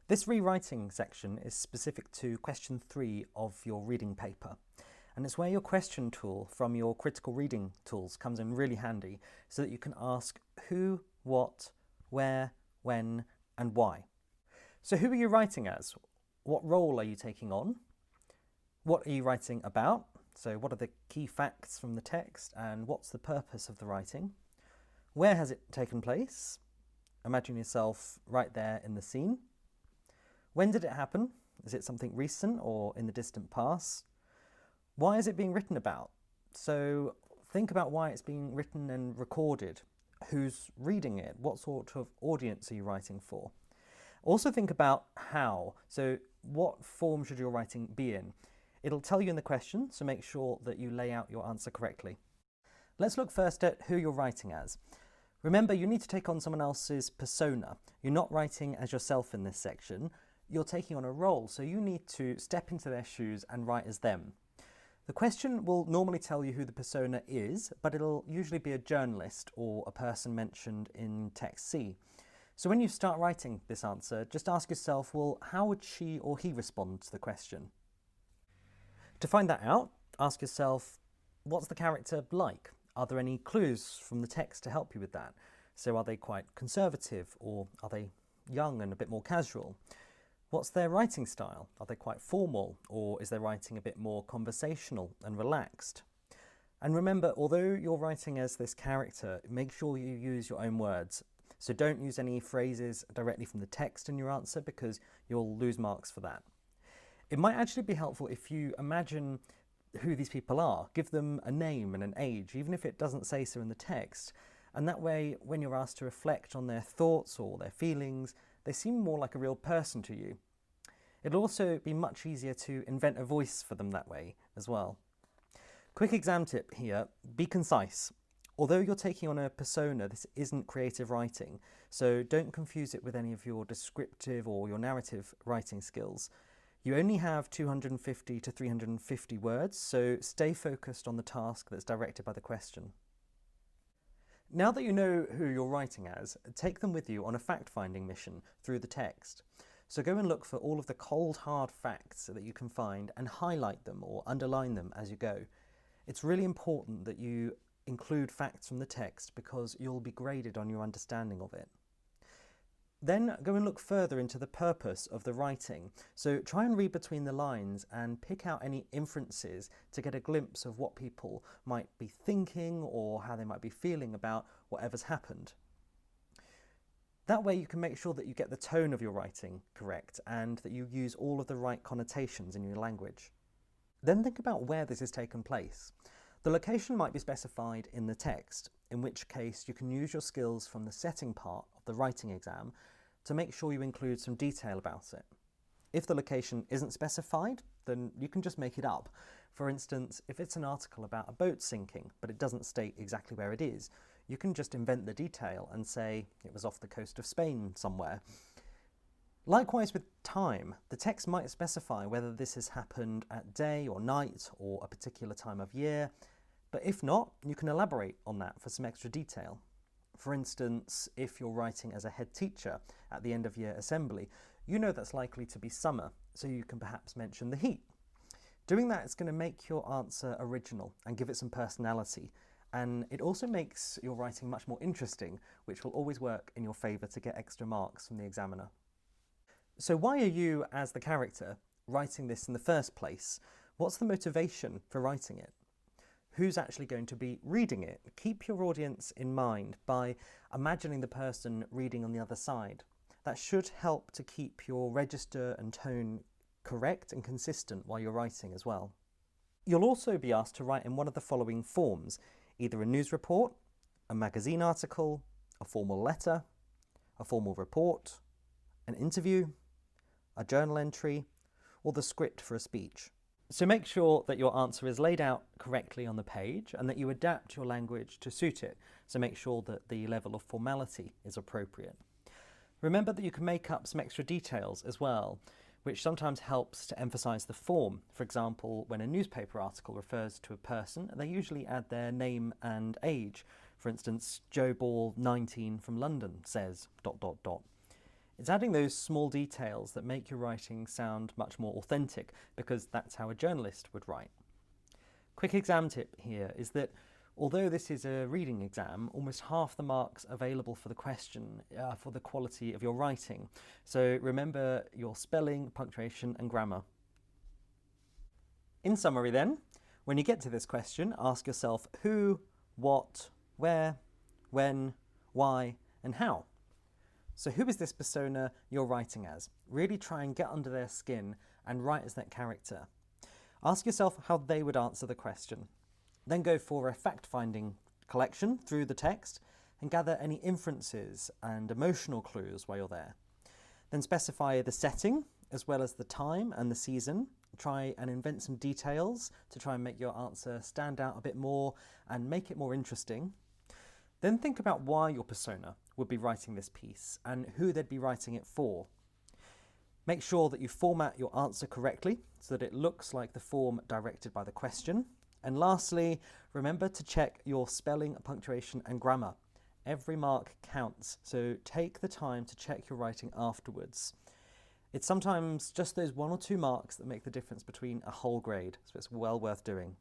This rewriting section is specific to question 3 of your reading paper, and it's where your question tool from your critical reading tools comes in really handy so that you can ask who, what, where, when, and why. So who are you writing as? What role are you taking on? What are you writing about? So what are the key facts from the text and what's the purpose of the writing? Where has it taken place? Imagine yourself right there in the scene. When did it happen? Is it something recent or in the distant past? Why is it being written about? So think about why it's being written and recorded. Who's reading it? What sort of audience are you writing for? Also think about how. So what form should your writing be in? It'll tell you in the question, so make sure that you lay out your answer correctly. Let's look first at who you're writing as. Remember, you need to take on someone else's persona. You're not writing as yourself in this section. You're taking on a role, so you need to step into their shoes and write as them. The question will normally tell you who the persona is, but it'll usually be a journalist or a person mentioned in text C. So when you start writing this answer, just ask yourself, well, how would she or he respond to the question? To find that out, ask yourself, what's the character like? Are there any clues from the text to help you with that? So are they quite conservative, or are they young and a bit more casual? What's their writing style? Are they quite formal, or is their writing a bit more conversational and relaxed? And remember, although you're writing as this character, make sure you use your own words. So don't use any phrases directly from the text in your answer because you'll lose marks for that. It might actually be helpful if you imagine who these people are. Give them a name and an age, even if it doesn't say so in the text. And that way, when you're asked to reflect on their thoughts or their feelings, they seem more like a real person to you. It'll also be much easier to invent a voice for them that way as well. Quick exam tip here, be concise. Although you're taking on a persona, this isn't creative writing, so don't confuse it with any of your descriptive or your narrative writing skills. You only have 250 to 350 words, so stay focused on the task that's directed by the question. Now that you know who you're writing as, take them with you on a fact-finding mission through the text. So go and look for all of the cold, hard facts that you can find and highlight them or underline them as you go. It's really important that you include facts from the text because you'll be graded on your understanding of it. Then go and look further into the purpose of the writing. So try and read between the lines and pick out any inferences to get a glimpse of what people might be thinking or how they might be feeling about whatever's happened. That way you can make sure that you get the tone of your writing correct and that you use all of the right connotations in your language. Then think about where this has taken place. The location might be specified in the text, in which case you can use your skills from the setting part of the writing exam to make sure you include some detail about it. If the location isn't specified, then you can just make it up. For instance, if it's an article about a boat sinking, but it doesn't state exactly where it is, you can just invent the detail and say it was off the coast of Spain somewhere. Likewise with time, the text might specify whether this has happened at day or night or a particular time of year, but if not, you can elaborate on that for some extra detail. For instance, if you're writing as a head teacher at the end of year assembly, you know that's likely to be summer, so you can perhaps mention the heat. Doing that is going to make your answer original and give it some personality, and it also makes your writing much more interesting, which will always work in your favour to get extra marks from the examiner. So why are you, as the character, writing this in the first place? What's the motivation for writing it? Who's actually going to be reading it? Keep your audience in mind by imagining the person reading on the other side. That should help to keep your register and tone correct and consistent while you're writing as well. You'll also be asked to write in one of the following forms, either a news report, a magazine article, a formal letter, a formal report, an interview, a journal entry, or the script for a speech. So make sure that your answer is laid out correctly on the page and that you adapt your language to suit it. So make sure that the level of formality is appropriate. Remember that you can make up some extra details as well, which sometimes helps to emphasise the form. For example, when a newspaper article refers to a person, they usually add their name and age. For instance, Joe Ball, 19, from London, says ... It's adding those small details that make your writing sound much more authentic, because that's how a journalist would write. Quick exam tip here is that although this is a reading exam, almost half the marks available for the question for the quality of your writing. So remember your spelling, punctuation and grammar. In summary then, when you get to this question, ask yourself who, what, where, when, why and how. So who is this persona you're writing as? Really try and get under their skin and write as that character. Ask yourself how they would answer the question. Then go for a fact-finding collection through the text and gather any inferences and emotional clues while you're there. Then specify the setting as well as the time and the season. Try and invent some details to try and make your answer stand out a bit more and make it more interesting. Then think about why your persona would be writing this piece and who they'd be writing it for. Make sure that you format your answer correctly so that it looks like the form directed by the question. And lastly, remember to check your spelling, punctuation and grammar. Every mark counts, so take the time to check your writing afterwards. It's sometimes just those 1 or 2 marks that make the difference between a whole grade, so it's well worth doing.